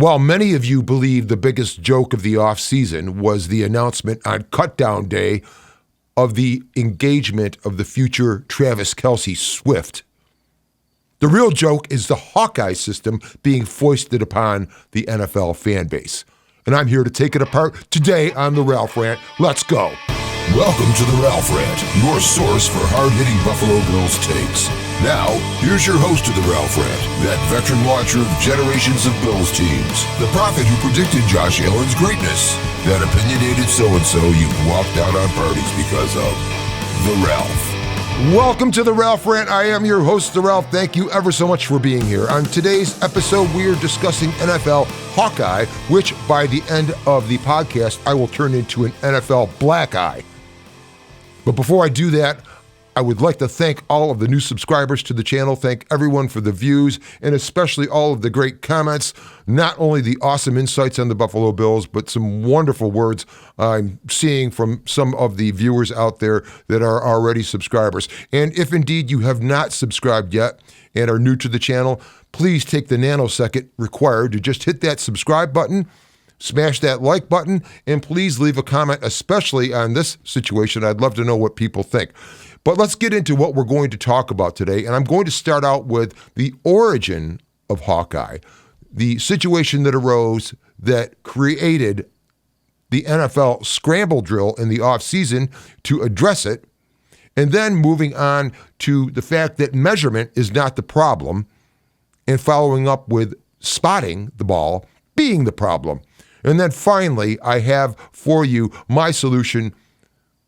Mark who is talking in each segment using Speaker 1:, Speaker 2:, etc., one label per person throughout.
Speaker 1: While many of you believe the biggest joke of the offseason was the announcement on cutdown day of the engagement of the future Travis Kelce Swift, the real joke is the Hawkeye system being foisted upon the NFL fan base. And I'm here to take it apart today on the Ralph Rant. Let's go.
Speaker 2: Welcome to the Ralph Rant, your source for hard-hitting Buffalo Bills takes. Now, here's your host of the Ralph Rant, that veteran watcher of generations of Bills teams, the prophet who predicted Josh Allen's greatness, that opinionated so-and-so you've walked out on parties because of, the Ralph.
Speaker 1: Welcome to the Ralph Rant. I am your host, The Ralph. Thank you ever so much for being here. On today's episode, we are discussing NFL Hawkeye, which by the end of the podcast, I will turn into an NFL Black Eye. But before I do that, I would like to thank all of the new subscribers to the channel, thank everyone for the views, and especially all of the great comments, not only the awesome insights on the Buffalo Bills, but some wonderful words I'm seeing from some of the viewers out there that are already subscribers. And if indeed you have not subscribed yet and are new to the channel, please take the nanosecond required to just hit that subscribe button, smash that like button, and please leave a comment, especially on this situation. I'd love to know what people think. But let's get into what we're going to talk about today. And I'm going to start out with the origin of Hawkeye, the situation that arose that created the NFL Scramble drill in the offseason to address it, and then moving on to the fact that measurement is not the problem, and following up with spotting the ball being the problem. And then finally, I have for you my solution,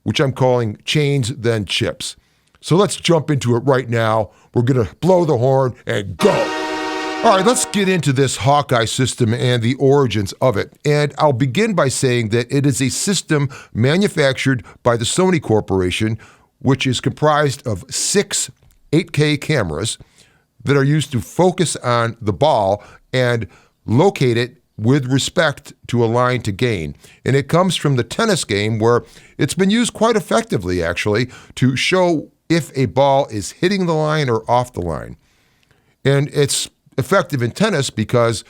Speaker 1: which I'm calling chains, then chips. So let's jump into it right now. We're going to blow the horn and go. All right, let's get into this Hawkeye system and the origins of it. And I'll begin by saying that it is a system manufactured by the Sony Corporation, which is comprised of 6 8K cameras that are used to focus on the ball and locate it with respect to a line to gain. And it comes from the tennis game, where it's been used quite effectively, actually, to show if a ball is hitting the line or off the line. And it's effective in tennis because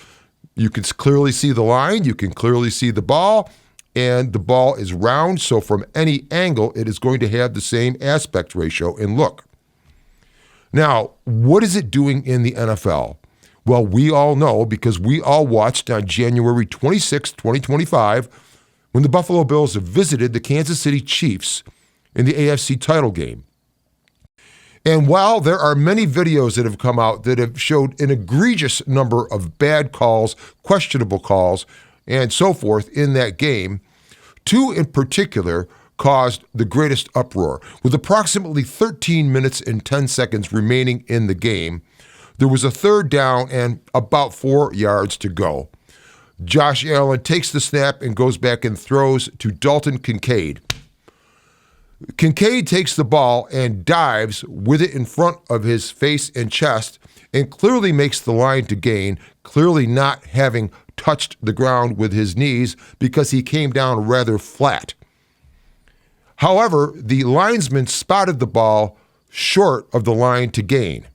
Speaker 1: you can clearly see the line, you can clearly see the ball, and the ball is round, so from any angle, it is going to have the same aspect ratio and look. Now, what is it doing in the NFL? Well, we all know because we all watched on January 26, 2025, when the Buffalo Bills visited the Kansas City Chiefs in the AFC title game. And while there are many videos that have come out that have showed an egregious number of bad calls, questionable calls, and so forth in that game, 2 in particular caused the greatest uproar. With approximately 13 minutes and 10 seconds remaining in the game, there was a third down and about 4 yards to go. Josh Allen takes the snap and goes back and throws to Dalton Kincaid. Kincaid takes the ball and dives with it in front of his face and chest and clearly makes the line to gain, clearly not having touched the ground with his knees because he came down rather flat. However, the linesman spotted the ball short of the line to gain.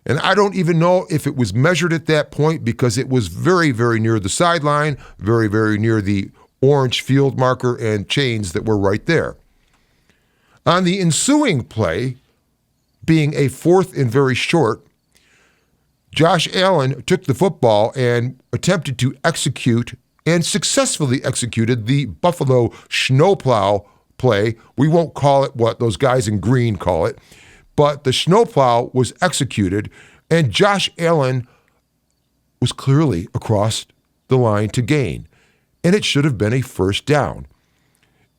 Speaker 1: And I don't even know if it was measured at that point because it was very, very near the sideline, very, very near the orange field marker and chains that were right there. On the ensuing play, being a 4th and very short, Josh Allen took the football and attempted to execute and successfully executed the Buffalo snowplow play. We won't call it what those guys in green call it. But the snowplow was executed, and Josh Allen was clearly across the line to gain, and it should have been a first down.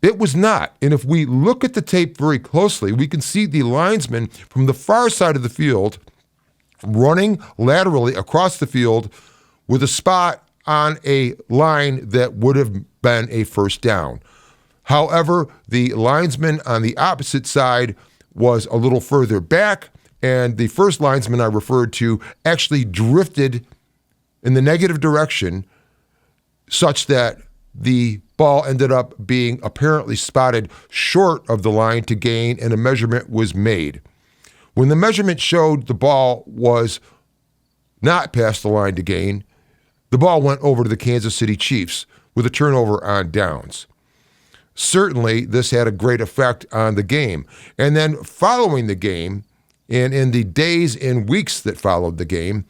Speaker 1: It was not, and if we look at the tape very closely, we can see the linesman from the far side of the field running laterally across the field with a spot on a line that would have been a first down. However, the linesman on the opposite side was a little further back, and the first linesman I referred to actually drifted in the negative direction such that the ball ended up being apparently spotted short of the line to gain, and a measurement was made. When the measurement showed the ball was not past the line to gain, the the ball went over to the Kansas City Chiefs with a turnover on downs. Certainly, this had a great effect on the game. And then following the game, and in the days and weeks that followed the game,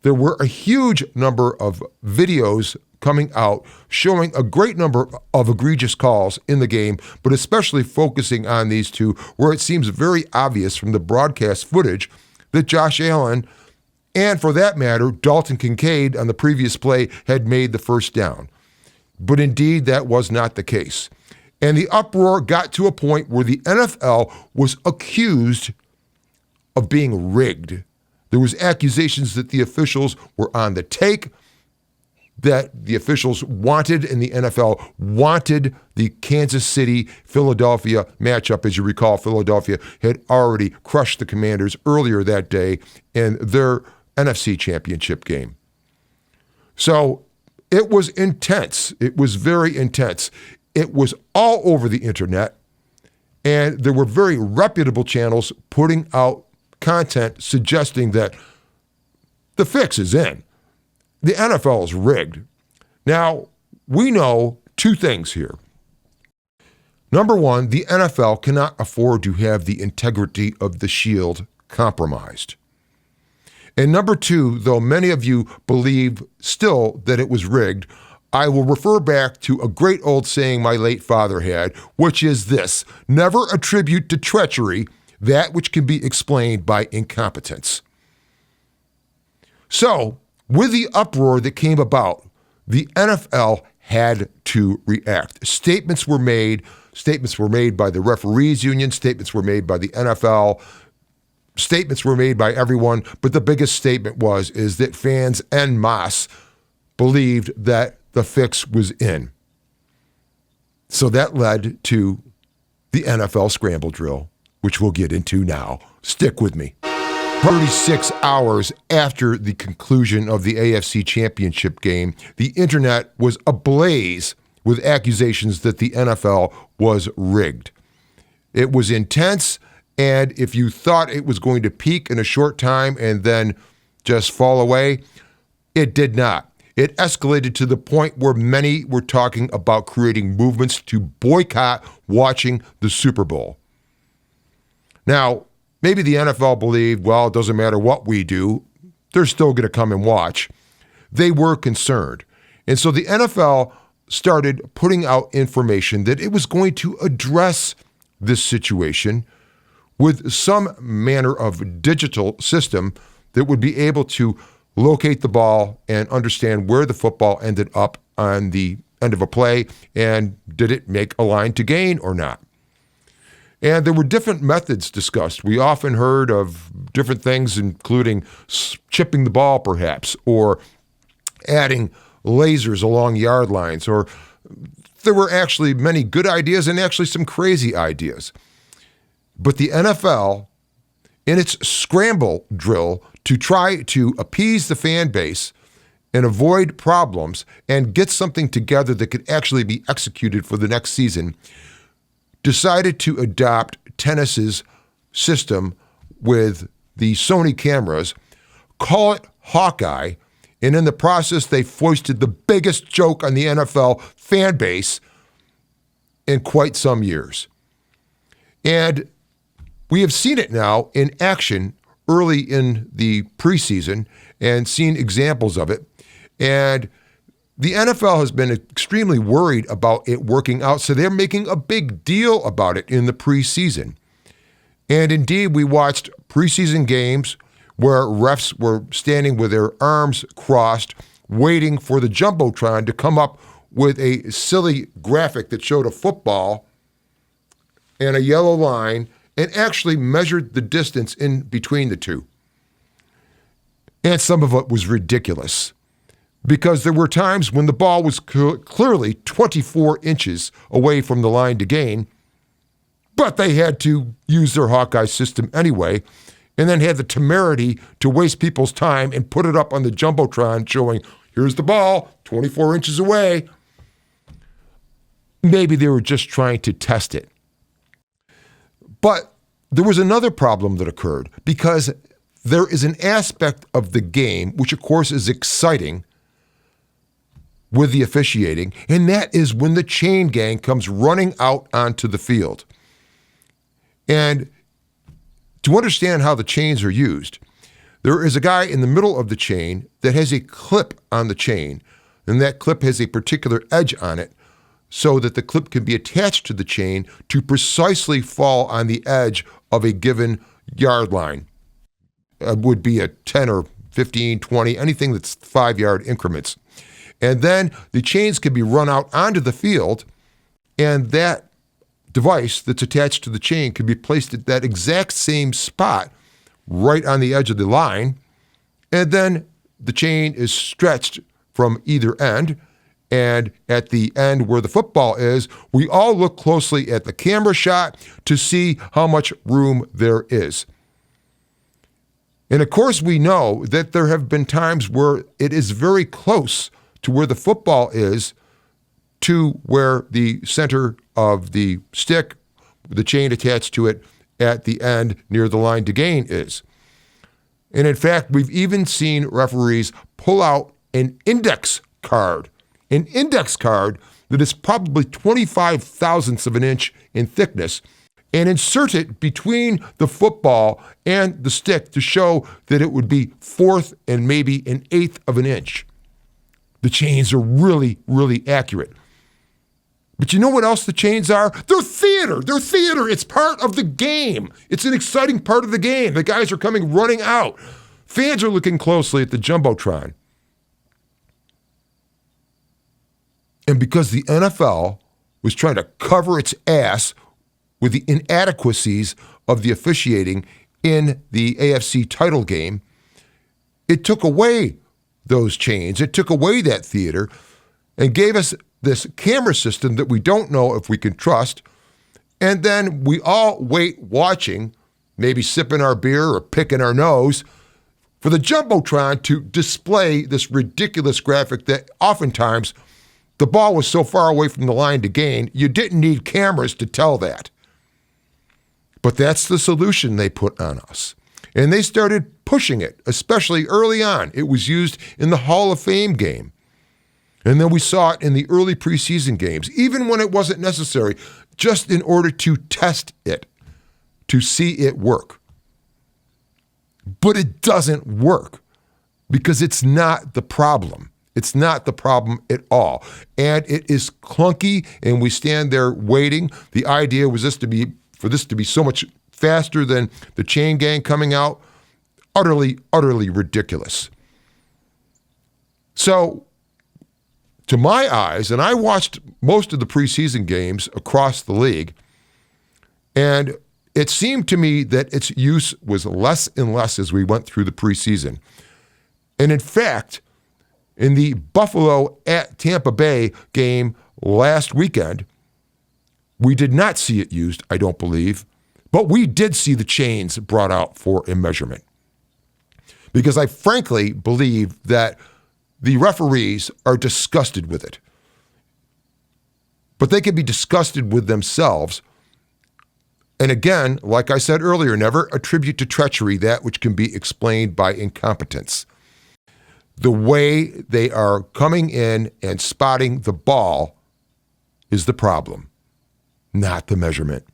Speaker 1: there were a huge number of videos coming out showing a great number of egregious calls in the game, but especially focusing on these two, where it seems very obvious from the broadcast footage that Josh Allen, and for that matter, Dalton Kincaid on the previous play, had made the first down. But indeed, that was not the case. And the uproar got to a point where the NFL was accused of being rigged. There was accusations that the officials were on the take, that the officials wanted, and the NFL wanted the Kansas City-Philadelphia matchup. As you recall, Philadelphia had already crushed the Commanders earlier that day in their NFC Championship game. So it was intense. It was very intense. It was all over the internet, and there were very reputable channels putting out content suggesting that the fix is in. The NFL is rigged. Now, we know two things here. Number one, the NFL cannot afford to have the integrity of the shield compromised. And number two, though many of you believe still that it was rigged, I will refer back to a great old saying my late father had, which is this: never attribute to treachery that which can be explained by incompetence. So, with the uproar that came about, the NFL had to react. Statements were made by the referees union, statements were made by the NFL, statements were made by everyone, but the biggest statement is that fans en masse believed that the fix was in. So that led to the NFL Scramble drill, which we'll get into now. Stick with me. 36 hours after the conclusion of the AFC Championship game, the internet was ablaze with accusations that the NFL was rigged. It was intense, and if you thought it was going to peak in a short time and then just fall away, it did not. It escalated to the point where many were talking about creating movements to boycott watching the Super Bowl. Now, maybe the NFL believed, well, it doesn't matter what we do, they're still going to come and watch. They were concerned. And so the NFL started putting out information that it was going to address this situation with some manner of digital system that would be able to locate the ball and understand where the football ended up on the end of a play, and did it make a line to gain or not. And there were different methods discussed. We often heard of different things, including chipping the ball perhaps, or adding lasers along yard lines, or there were actually many good ideas and actually some crazy ideas. But the NFL, in its scramble drill to try to appease the fan base and avoid problems and get something together that could actually be executed for the next season, decided to adopt tennis's system with the Sony cameras, call it Hawkeye, and in the process they foisted the biggest joke on the NFL fan base in quite some years. And we have seen it now in action early in the preseason and seen examples of it. And the NFL has been extremely worried about it working out, so they're making a big deal about it in the preseason. And indeed, we watched preseason games where refs were standing with their arms crossed, waiting for the Jumbotron to come up with a silly graphic that showed a football and a yellow line and actually measured the distance in between the two. And some of it was ridiculous, because there were times when the ball was clearly 24 inches away from the line to gain, but they had to use their Hawkeye system anyway, and then had the temerity to waste people's time and put it up on the Jumbotron showing, here's the ball, 24 inches away. Maybe they were just trying to test it. But there was another problem that occurred, because there is an aspect of the game, which of course is exciting, with the officiating, and that is when the chain gang comes running out onto the field. And to understand how the chains are used, there is a guy in the middle of the chain that has a clip on the chain, and that clip has a particular edge on it so that the clip can be attached to the chain to precisely fall on the edge of a given yard line. It would be a 10 or 15, 20, anything that's 5-yard increments. And then the chains can be run out onto the field, and that device that's attached to the chain can be placed at that exact same spot right on the edge of the line, and then the chain is stretched from either end, and at the end where the football is, we all look closely at the camera shot to see how much room there is. And of course, we know that there have been times where it is very close to where the football is to where the center of the stick, the chain attached to it at the end near the line to gain is. And in fact, we've even seen referees pull out an index card that is probably 25 thousandths of an inch in thickness, and insert it between the football and the stick to show that it would be 1/4 and maybe 1/8 of an inch. The chains are really, really accurate. But you know what else the chains are? They're theater. They're theater. It's part of the game. It's an exciting part of the game. The guys are coming running out. Fans are looking closely at the Jumbotron. And because the NFL was trying to cover its ass with the inadequacies of the officiating in the AFC title game, it took away those chains. It took away that theater and gave us this camera system that we don't know if we can trust. And then we all wait watching, maybe sipping our beer or picking our nose, for the Jumbotron to display this ridiculous graphic that oftentimes the ball was so far away from the line to gain, you didn't need cameras to tell that. But that's the solution they put on us. And they started pushing it, especially early on. It was used in the Hall of Fame game. And then we saw it in the early preseason games, even when it wasn't necessary, just in order to test it, to see it work. But it doesn't work because it's not the problem. It's not the problem at all. And it is clunky, and we stand there waiting. The idea was for this to be so much faster than the chain gang coming out. Utterly, utterly ridiculous. So, to my eyes, and I watched most of the preseason games across the league, and it seemed to me that its use was less and less as we went through the preseason. And in fact, in the Buffalo at Tampa Bay game last weekend, we did not see it used, I don't believe, but we did see the chains brought out for a measurement. Because I frankly believe that the referees are disgusted with it. But they can be disgusted with themselves. And again, like I said earlier, never attribute to treachery that which can be explained by incompetence. The way they are coming in and spotting the ball is the problem, not the measurement.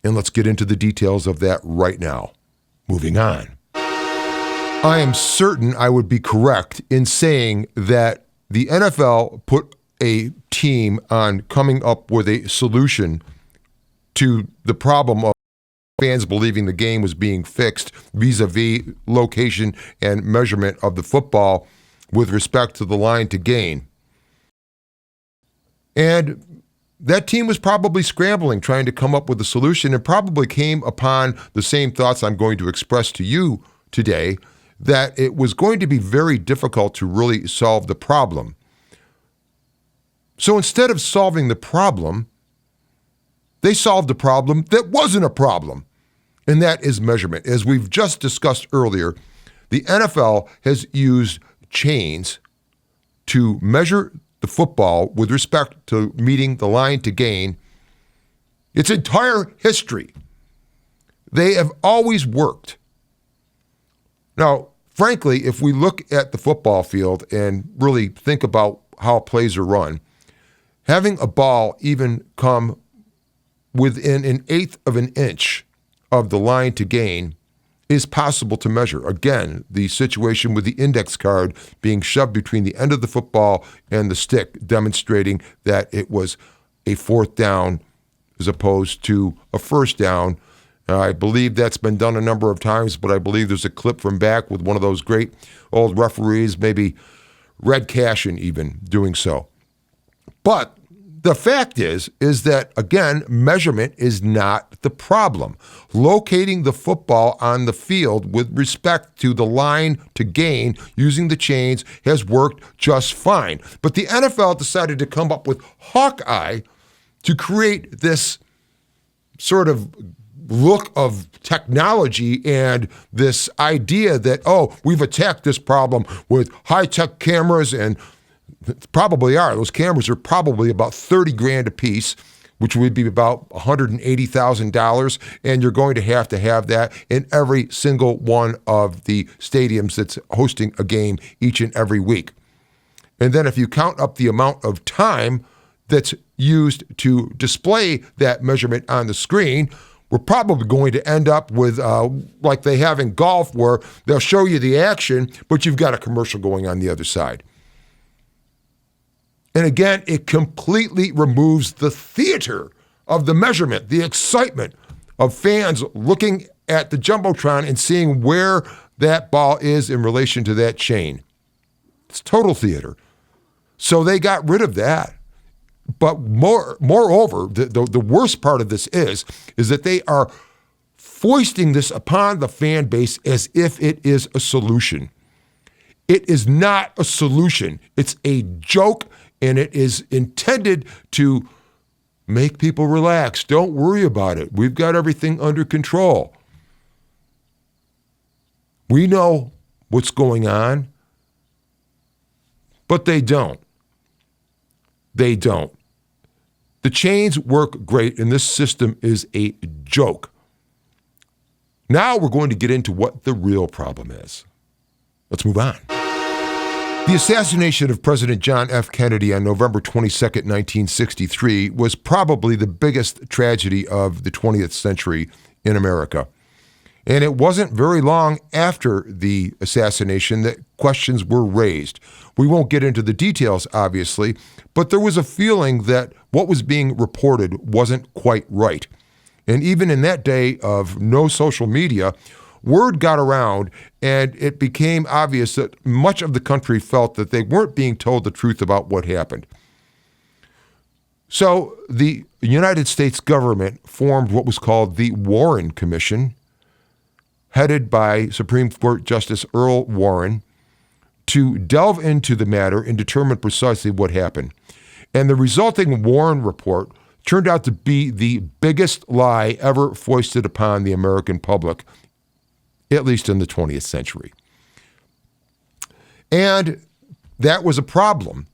Speaker 1: And let's get into the details of that right now. Moving on. I am certain I would be correct in saying that the NFL put a team on coming up with a solution to the problem of fans believing the game was being fixed vis-a-vis location and measurement of the football with respect to the line to gain. And that team was probably scrambling, trying to come up with a solution, and probably came upon the same thoughts I'm going to express to you today, that it was going to be very difficult to really solve the problem. So instead of solving the problem, they solved a problem that wasn't a problem, and that is measurement. As we've just discussed earlier, the NFL has used chains to measure the football with respect to meeting the line to gain its entire history. They have always worked. Now, frankly, if we look at the football field and really think about how plays are run, having a ball even come within an eighth of an inch of the line to gain is possible to measure. Again, the situation with the index card being shoved between the end of the football and the stick, demonstrating that it was a fourth down as opposed to a first down. I believe that's been done a number of times, but I believe there's a clip from back with one of those great old referees, maybe Red Cashin even, doing so. But the fact is that, again, measurement is not the problem. Locating the football on the field with respect to the line to gain using the chains has worked just fine. But the NFL decided to come up with Hawkeye to create this sort of look of technology and this idea that, oh, we've attacked this problem with high-tech cameras, and probably are. Those cameras are probably about $30,000 a piece, which would be about $180,000, and you're going to have that in every single one of the stadiums that's hosting a game each and every week. And then if you count up the amount of time that's used to display that measurement on the screen, we're probably going to end up with, like they have in golf, where they'll show you the action, but you've got a commercial going on the other side. And again, it completely removes the theater of the measurement, the excitement of fans looking at the Jumbotron and seeing where that ball is in relation to that chain. It's total theater. So they got rid of that. But moreover, the worst part of this is that they are foisting this upon the fan base as if it is a solution. It is not a solution. It's a joke, and it is intended to make people relax. Don't worry about it. We've got everything under control. We know what's going on, but they don't. They don't. The chains work great, and this system is a joke. Now we're going to get into what the real problem is. Let's move on. The assassination of President John F. Kennedy on November 22nd, 1963 was probably the biggest tragedy of the 20th century in America. And it wasn't very long after the assassination that questions were raised. We won't get into the details, obviously, but there was a feeling that what was being reported wasn't quite right. And even in that day of no social media, word got around, and it became obvious that much of the country felt that they weren't being told the truth about what happened. So the United States government formed what was called the Warren Commission, headed by Supreme Court Justice Earl Warren, to delve into the matter and determine precisely what happened. And the resulting Warren report turned out to be the biggest lie ever foisted upon the American public, at least in the 20th century. And that was a problem.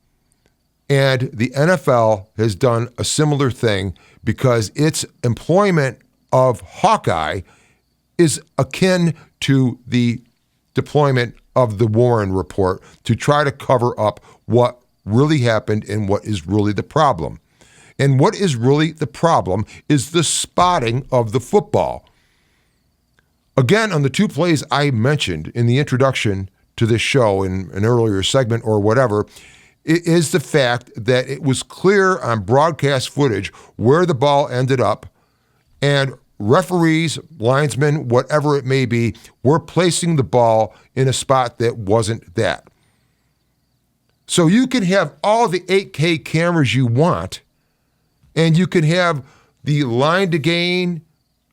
Speaker 1: And the NFL has done a similar thing because its employment of Hawkeye is akin to the deployment of the Warren report to try to cover up what really happened and what is really the problem. And what is really the problem is the spotting of the football. Again, on the two plays I mentioned in the introduction to this show in an earlier segment or whatever, it is the fact that it was clear on broadcast footage where the ball ended up, and referees, linesmen, whatever it may be, were placing the ball in a spot that wasn't that. So you can have all the 8K cameras you want, and you can have the line to gain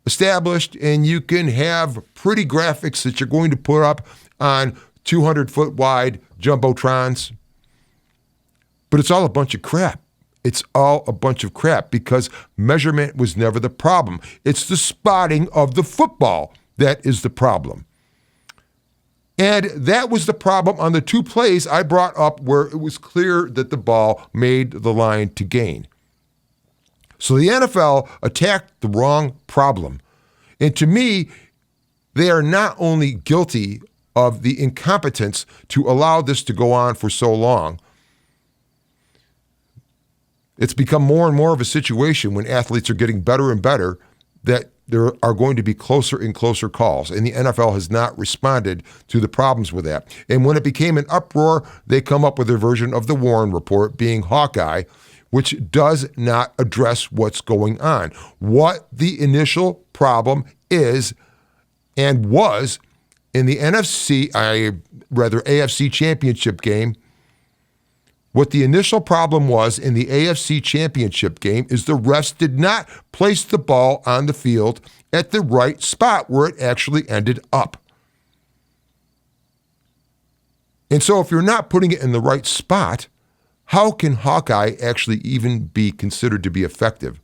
Speaker 1: established, and you can have pretty graphics that you're going to put up on 200-foot wide Jumbotrons. But it's all a bunch of crap. It's all a bunch of crap because measurement was never the problem. It's the spotting of the football that is the problem. And that was the problem on the two plays I brought up where it was clear that the ball made the line to gain. So the NFL attacked the wrong problem. And to me, they are not only guilty of the incompetence to allow this to go on for so long, It's become more and more of a situation when athletes are getting better and better that there are going to be closer and closer calls, and the NFL has not responded to the problems with that. And when it became an uproar, they come up with their version of the Warren Report, being Hawkeye, which does not address what's going on. What the initial problem is and was in the AFC Championship game. What the initial problem was in the AFC Championship game is the refs did not place the ball on the field at the right spot where it actually ended up. And so if you're not putting it in the right spot, how can Hawkeye actually even be considered to be effective?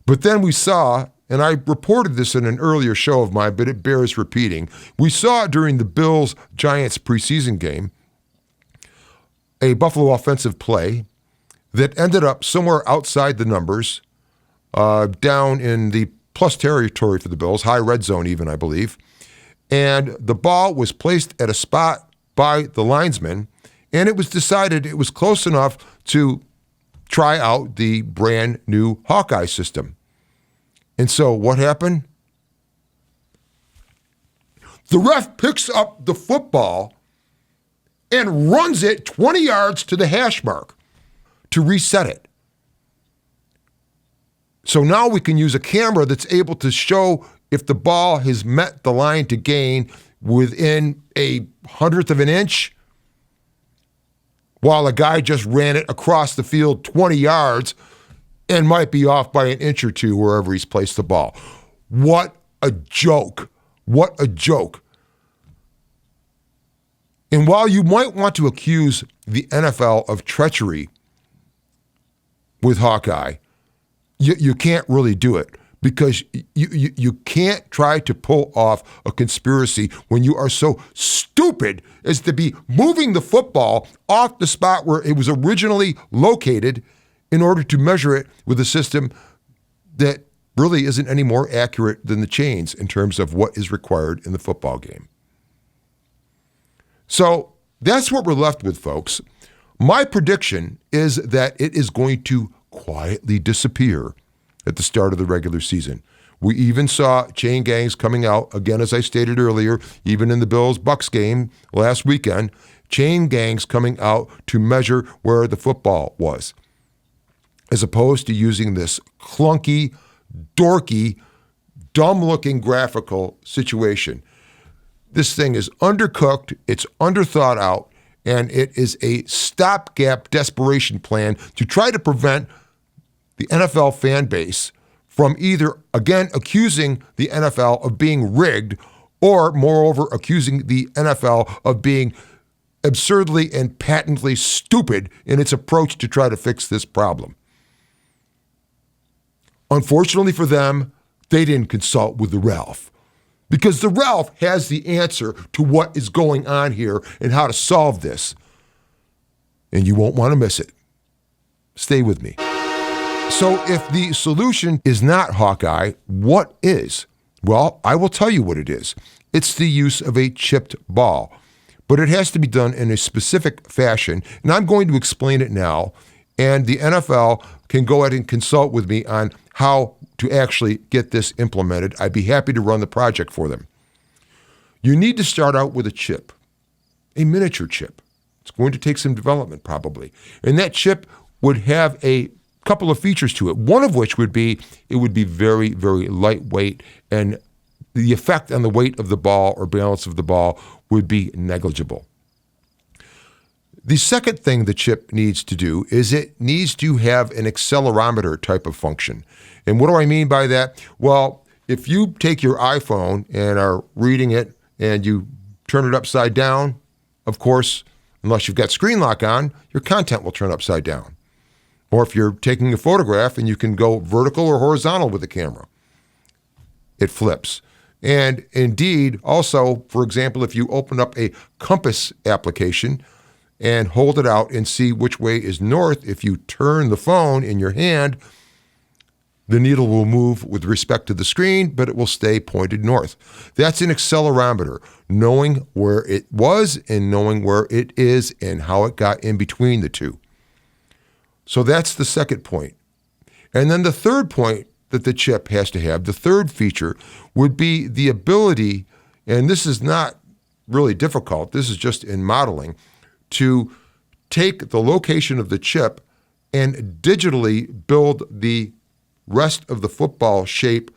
Speaker 1: But then we saw, and I reported this in an earlier show of mine, but it bears repeating, we saw during the Bills-Giants preseason game a Buffalo offensive play that ended up somewhere outside the numbers, down in the plus territory for the Bills, high red zone even, I believe. And the ball was placed at a spot by the linesman, and it was decided it was close enough to try out the brand new Hawkeye system. And so what happened? The ref picks up the football and runs it 20 yards to the hash mark to reset it. So now we can use a camera that's able to show if the ball has met the line to gain within a hundredth of an inch, while a guy just ran it across the field 20 yards and might be off by an inch or two wherever he's placed the ball. What a joke. What a joke. And while you might want to accuse the NFL of treachery with Hawkeye, you can't really do it, because you can't try to pull off a conspiracy when you are so stupid as to be moving the football off the spot where it was originally located in order to measure it with a system that really isn't any more accurate than the chains in terms of what is required in the football game. So that's what we're left with, folks. My prediction is that it is going to quietly disappear at the start of the regular season. We even saw chain gangs coming out, again, as I stated earlier, even in the Bills-Bucks game last weekend, chain gangs coming out to measure where the football was, as opposed to using this clunky, dorky, dumb-looking graphical situation. This thing is undercooked, it's underthought out, and it is a stopgap desperation plan to try to prevent the NFL fan base from either, again, accusing the NFL of being rigged, or, moreover, accusing the NFL of being absurdly and patently stupid in its approach to try to fix this problem. Unfortunately for them, they didn't consult with the Ralph, because the Ralph has the answer to what is going on here and how to solve this. And you won't want to miss it. Stay with me. So if the solution is not Hawkeye, what is? Well, I will tell you what it is. It's the use of a chipped ball. But it has to be done in a specific fashion, and I'm going to explain it now. And the NFL can go ahead and consult with me on how to actually get this implemented. I'd be happy to run the project for them. You need to start out with a chip, a miniature chip. It's going to take some development probably. And that chip would have a couple of features to it, one of which would be it would be very, very lightweight, and the effect on the weight of the ball or balance of the ball would be negligible. The second thing the chip needs to do is it needs to have an accelerometer type of function. And what do I mean by that? Well, if you take your iPhone and are reading it and you turn it upside down, of course, unless you've got screen lock on, your content will turn upside down. Or if you're taking a photograph and you can go vertical or horizontal with the camera, it flips. And indeed, also, for example, if you open up a compass application and hold it out and see which way is north, if you turn the phone in your hand, the needle will move with respect to the screen, but it will stay pointed north. That's an accelerometer, knowing where it was and knowing where it is and how it got in between the two. So that's the second point. And then the third point that the chip has to have, the third feature, would be the ability, and this is not really difficult, this is just in modeling, to take the location of the chip and digitally build the rest of the football shape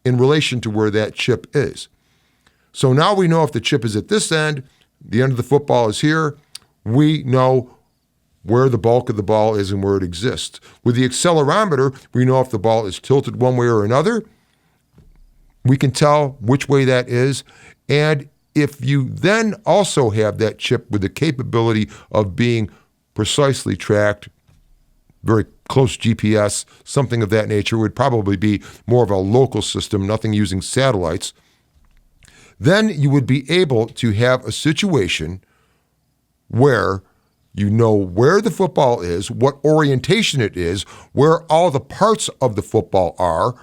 Speaker 1: in relation to where that chip is. So now we know if the chip is at this end, the end of the football is here, we know where the bulk of the ball is and where it exists. With the accelerometer, we know if the ball is tilted one way or another. We can tell which way that is. And if you then also have that chip with the capability of being precisely tracked, very close GPS, something of that nature, would probably be more of a local system, nothing using satellites, then you would be able to have a situation where you know where the football is, what orientation it is, where all the parts of the football are,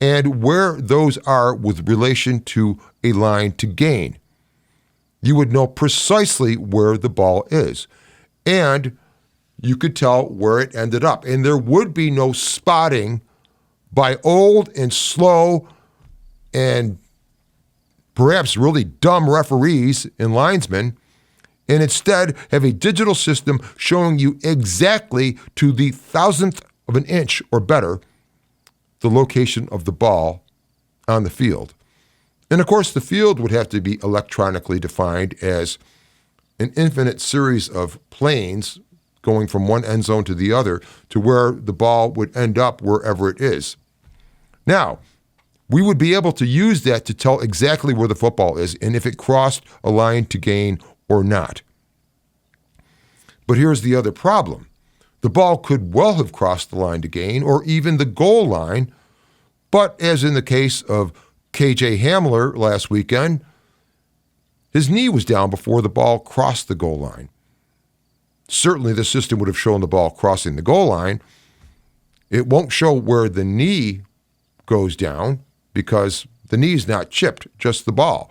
Speaker 1: and where those are with relation to a line to gain. You would know precisely where the ball is. And you could tell where it ended up. And there would be no spotting by old and slow and perhaps really dumb referees and linesmen, and instead have a digital system showing you exactly to the thousandth of an inch or better the location of the ball on the field. And of course, the field would have to be electronically defined as an infinite series of planes going from one end zone to the other to where the ball would end up wherever it is. Now, we would be able to use that to tell exactly where the football is and if it crossed a line to gain or not. But here's the other problem. The ball could well have crossed the line to gain or even the goal line, but as in the case of KJ Hamler last weekend, his knee was down before the ball crossed the goal line. Certainly the system would have shown the ball crossing the goal line. It won't show where the knee goes down because the knee is not chipped, just the ball.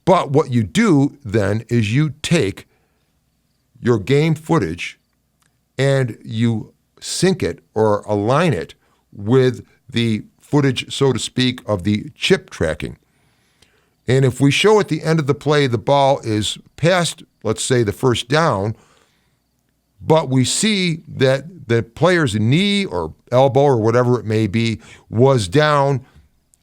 Speaker 1: But what you do then is you take your game footage and you sync it or align it with the footage, so to speak, of the chip tracking. And if we show at the end of the play the ball is past, let's say, the first down, but we see that the player's knee or elbow or whatever it may be was down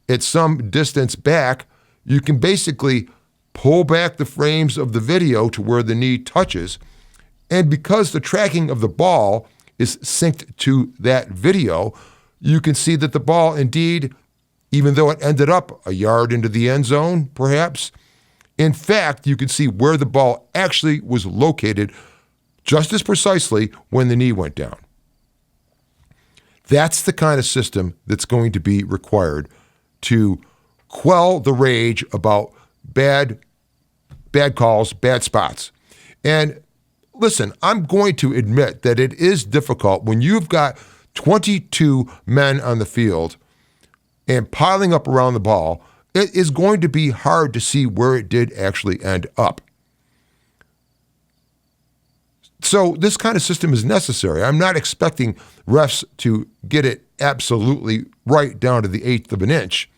Speaker 1: at some distance back, you can basically pull back the frames of the video to where the knee touches. And because the tracking of the ball is synced to that video, you can see that the ball indeed, even though it ended up a yard into the end zone, perhaps, in fact, you can see where the ball actually was located just as precisely when the knee went down. That's the kind of system that's going to be required to quell the rage about bad calls, bad spots. And listen, I'm going to admit that it is difficult when you've got 22 men on the field and piling up around the ball. It is going to be hard to see where it did actually end up. So this kind of system is necessary. I'm not expecting refs to get it absolutely right down to the eighth of an inch.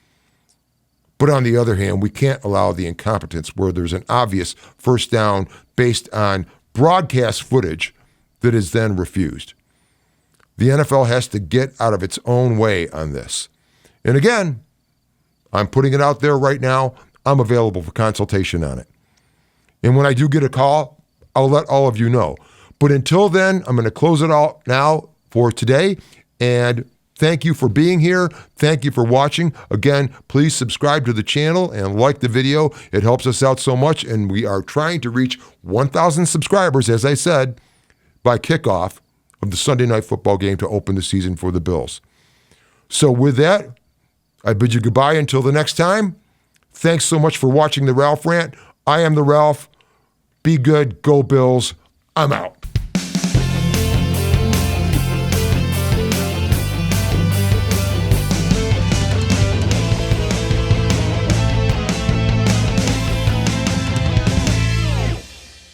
Speaker 1: But on the other hand, we can't allow the incompetence where there's an obvious first down based on broadcast footage that is then refused. The NFL has to get out of its own way on this. And again, I'm putting it out there right now. I'm available for consultation on it. And when I do get a call, I'll let all of you know. But until then, I'm going to close it out now for today. And thank you for being here. Thank you for watching. Again, please subscribe to the channel and like the video. It helps us out so much. And we are trying to reach 1,000 subscribers, as I said, by kickoff of the Sunday Night Football game to open the season for the Bills. So with that, I bid you goodbye until the next time. Thanks so much for watching the Ralph Rant. I am the Ralph. Be good. Go Bills. I'm out.